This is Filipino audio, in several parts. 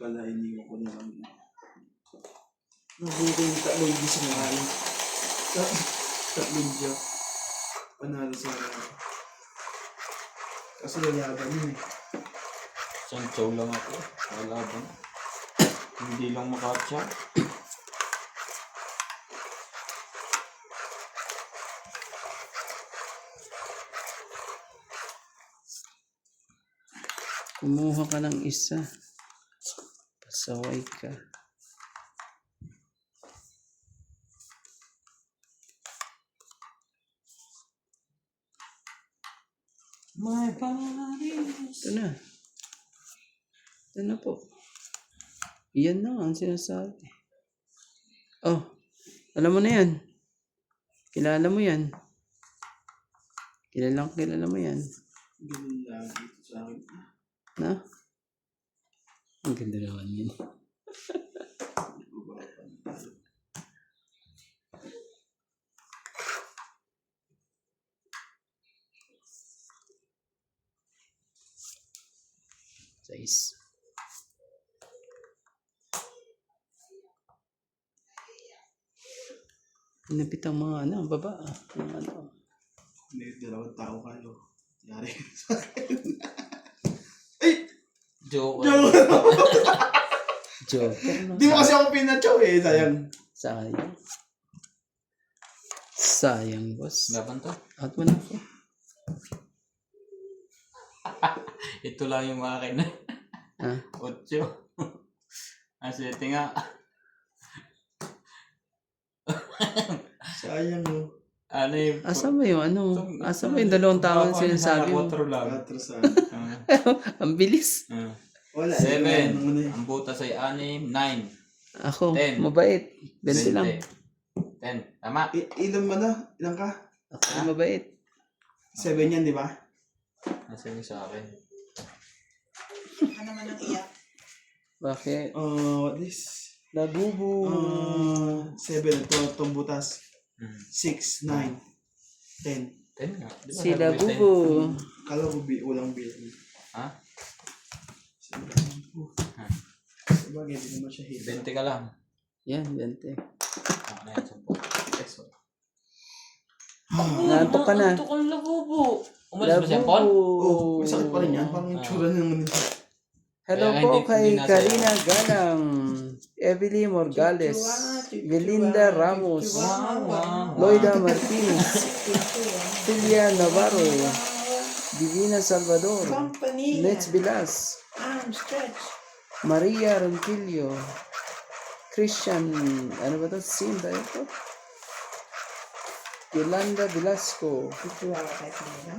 pala, iniwan ko na lang. Nabuto yung tatlong gising nga yun. Tatlong job. Panalo sa akin. Kasi lalaban yun eh. Isang chow lang ako. Wala ba? Hindi lang makatsa. Kumuha ka ng isa. Pasaway ka. My body. Ito na. Ito na po. Yan na ang sinasabi. Oh, alam mo na yan. Kilala mo yan. Kilala mo yan. Ganun lagi ito sa akin. Na? Ang ganda naman yun. Size. Pinapit ang mga baba. Ang May dalawang tao kayo. Yari. Joke. Joker, no? Di mo kasi ako pinachow eh. Sayang. Sayang. Sayang, boss. Laban to. Out mo na ako. Ito lang yung akin. Ha? 8. Asete nga. Sayang mo. Ano yung... Asa mo yung Asa mo yung dalawang tao na sinasabi mo? 4 lang. 4 sa... Ang bilis. Wala. 7. Ang butas ay 6. 9. Ako, 10. mabait. 20 lang. 10. Tama. Ilan mo na? Ilan ka? Ako, mabait. 7 yan, di ba? Nasa yung sa akin. Ano naman ang iyak? Bakit? What this? Labubo. 7. Itong butas. 6, 9, 10. 10 nga. Di ba Si sabi ko Labubo. Kala ko walang bilang. Ha? Sabagay, di naman siya hit. 20 ka lang. Yan, 20. Ako na yan. 10 peso. Nantok ka na. Nantok ang Labubo. Umalis ba siya, Paul? Oh, may sakit pa rin yan. Parang yung tsura naman nito. Hello Kaya po hindi kay nasa- Karina Galang, Evely Morgales, Belinda Ramos, Loida Martinez, Celia Navarro, Divina Salvador, Company. Nets Vilas, Arm stretch. Maria Ronquillo, Christian, ano ba ito? Sim tayo ito? Yolanda Velasco, Tutuwa ka tayo sa nila.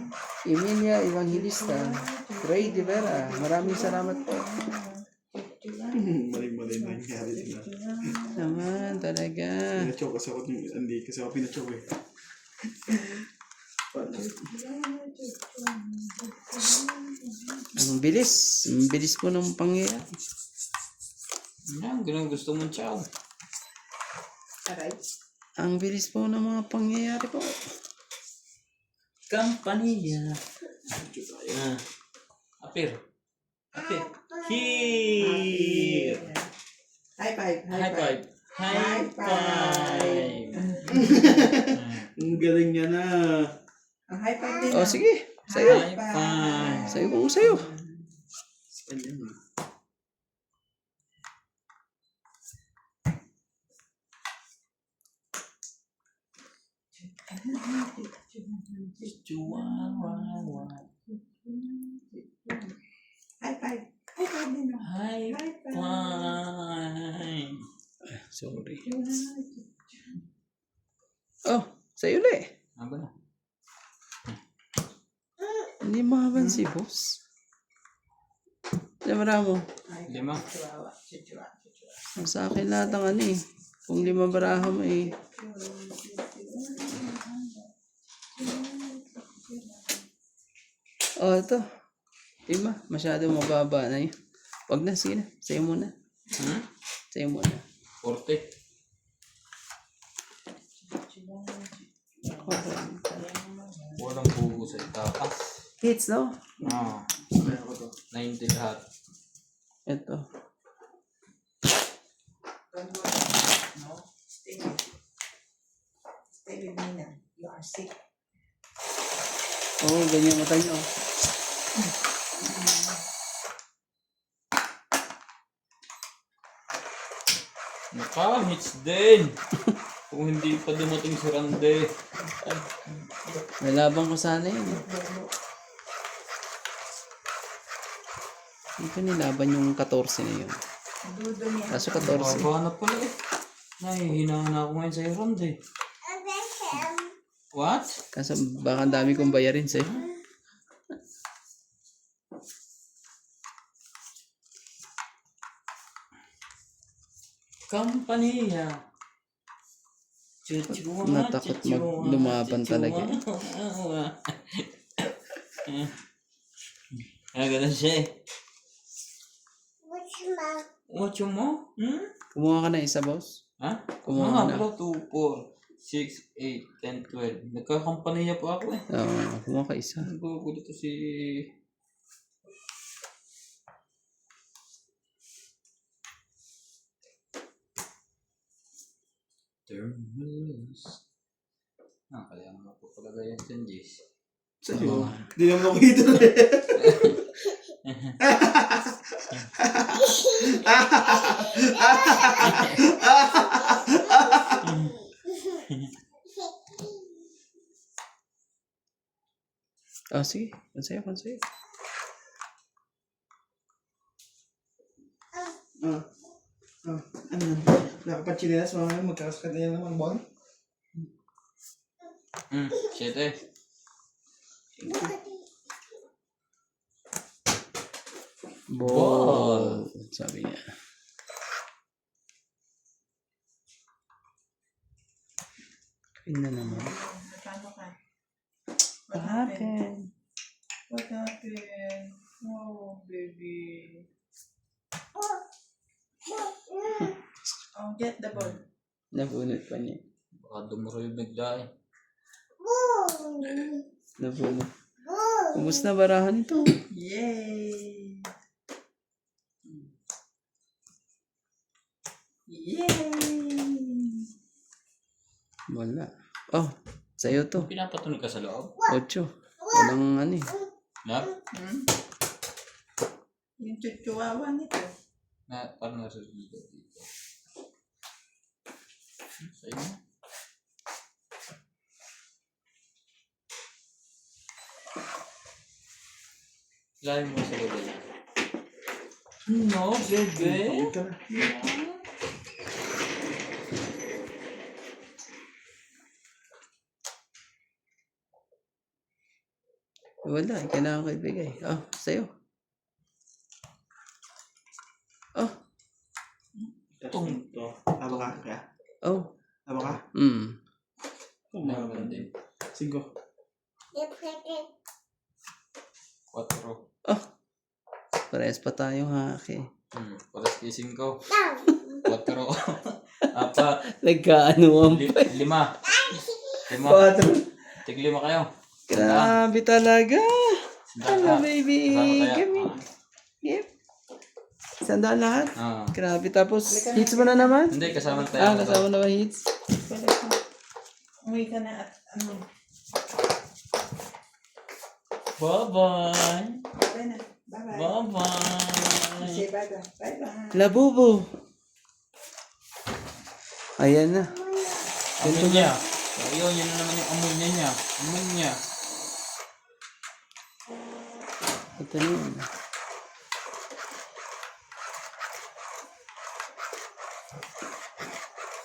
Emilia Evangelista, Ray De Vera, maraming salamat po. Mali-mali na nangyari sila. Naman talaga. Pinachow kasi ako. Hindi kasi ako pinachow eh. Ang bilis po ng pangyayari. Yan, ganun gusto mong chow. Aray. Ang bilis po ng mga pangyayari po. Kampanya. Apir. Here. High five. High five. High five. Ang galing niya na. Ang high five din. O sige, sayo. High five. Sayo kung sayo. Sa kanya na. High five. High five din. High High five. five. Sorry. Oh, sayo ulit. Aba na. Hindi mahaban si boss. Lamara mo. 5. Chihuahua. Chihuahua. Sa akin lahat ang Kung 5 baraha mo Oh, ito. 5. Masyado mababa na yun. Wag na, sige na. Sayo muna. Sayo muna. 40. Walang bugo sa itaas. Hits, no? Ah. 90 lahat. Ito. Don't go. No. Stay with. Stay with me now. You are sick. Oo, ganyan mata niyo. Naka-hits din. Kung hindi pa dumating si Rande. Nalaban ko sana yun. Hindi ko nilaban yung 14 na yun. Dudo niya. Kaso 14. Baba na pala eh. Nahihina na ako ngayon sa Rande. What? Kaso baka ang dami kong bayarin sa'yo. Kampanya. Chuchua, Natakot lumaban talaga. Ganun siya eh. What mo? Kumuha ka na isa, boss. Ha? Kumuha Mga na. pala 2, 4, 6, 8, 10, 12. Nagkakampanya pa ako eh. Oo, kumuha ka isa. Nagugulo to si... Terminals. Kaya nga po talaga yan dyan, Jace. Sa'yo. Hindi naman ako ito eh. Oh, sige. Pansayo. Ano yan? Nakapachinelas, mamaya magkakaskat na yan naman, Bon. 7. Ball. Sabi niya. Queen na naman. Paano ka? What happened? What happened? Oh, baby. Oh, get the ball. Nabunot pa niya. Baka dumuro yung bigla eh. Nabunot. Ubus na barahan ito. Yay! Yay! Wala. Oh, sa'yo to. Pinapatunog ka sa loob? 8. Walang ano eh. Lab? Yung chuchuawa nito. Parang narinig ko dito. Sa'yo na. Lahat mo sa baba niya. No, bebe. Pagod ka na. Wala, kailangan ko ibigay. Oh, sa'yo. Oh, Itong Ito. Tama ka, kaya? oh. Tama ka? naman din. 5. 4. Oh, parehas pa tayong haki. Paras kising ko. 4. 4. Nagkaano ang 5. 5. 4. Tig-5 kayo. Grabe talaga. Hello, baby. Kaya? Give me. Yep. Sandaan lahat. Ah. Grabe. Tapos, hits mo na naman? Hindi, kasama tayo. Kasama na ba hits? Umuwi ka na at ano. Bye-bye. Bye na. Bye-bye. Bye-bye. Say bye-bye. Bye-bye. Labubo. Ayan na. Amoy niya. Ayun, yun na naman yung amoy niya. Amoy niya. Ito na yun.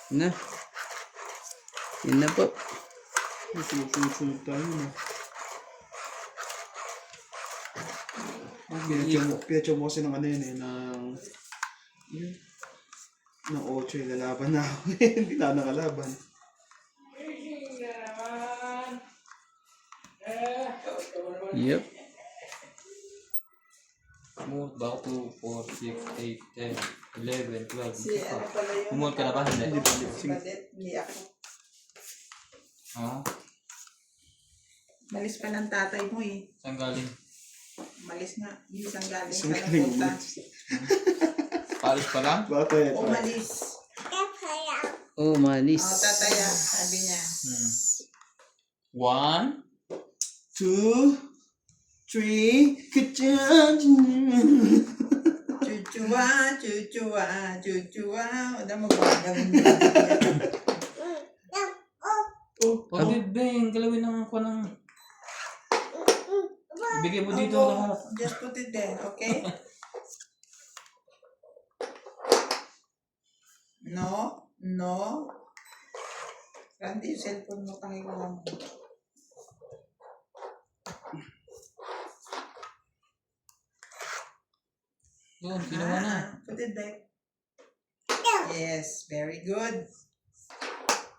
Na. Yun na po. Susunod tayo na. Pinatyo mo kasi ng ano yun eh, ng 8 yung lalaban na ako. Hindi na nakalaban. Yep. Kumot ba ako 2, 4, 6, 8, 10, 11, 12. Si ano pala yun? Kumot ka na ba? Hindi. Si Badet. Hindi ako. Oo. Malis pa ng tatay mo eh. Saan galing? Malis nga. Yung isang galing Isang sa galing napunta. ulit. Palis pa lang? Bakit? Umalis. Oh, malis. Tataya, sabi niya. 1, 2, 3, kachan. Chuchua, chuchua, chuchua. Wala mo ba gawin niya? Oh, bibing, galawin lang ako ng... Ibigay mo dito Oh, lahat. just put it there, okay? No, no. Randy, yung cellphone mo kahit wala mo. Yun, kinuha na. Put it back. Yes, very good.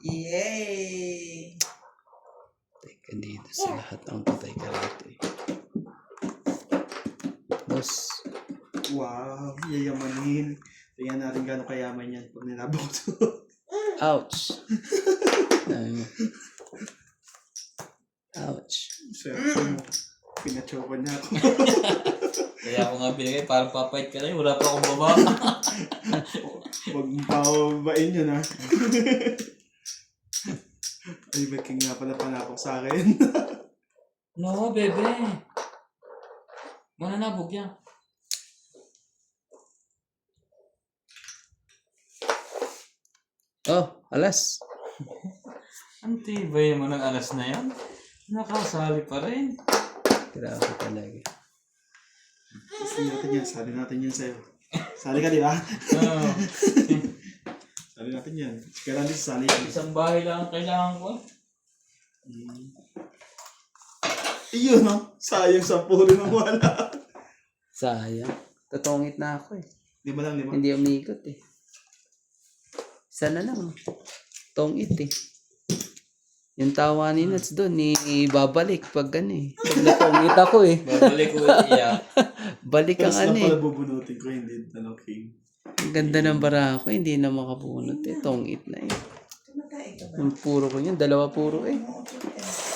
Yay! Teka dito sa lahat ang patay ka rito eh. Boss. Wow, yayamanin. Tingnan natin gano'ng kayaman yan pag nilabok to. Ouch. Sabi mo. Ouch. Swerte mo. Pinachoko niya ako. Kaya ako nga binigay, parang papayit ka na yun. Wala pa akong baba. Huwag mong pababain yun, ha? Ay, may king nga pala panapok sa akin. No, bebe. Mananabog yan. Oh, alas. Ang tibay mo ng alas na yan. Nakasali pa rin. Grabe talaga. Sali natin yan sa'yo. Sali ka, di ba? Oo. Sali natin yan. Sige lang din, sali ka. Isang bahay lang ang kailangan ko. Iyon, no? Sayang sa puro nang wala. Sayang. Tutungit na ako eh. 5 lang, 5. Hindi umikot eh. Isa na lang. Tongit eh. Yung tawa ni Nats doon, babalik pag ano eh. Pag natungit ako eh. Babalik ko iya. Balik ang Tapos ano na eh. pala bubunutin ko, hindi na king. Ang ganda ng bara ko, hindi na makabunot eh. Tongit na eh. Tumatay ka ba? Yung puro ko yun, 2 puro eh. Oo, okay.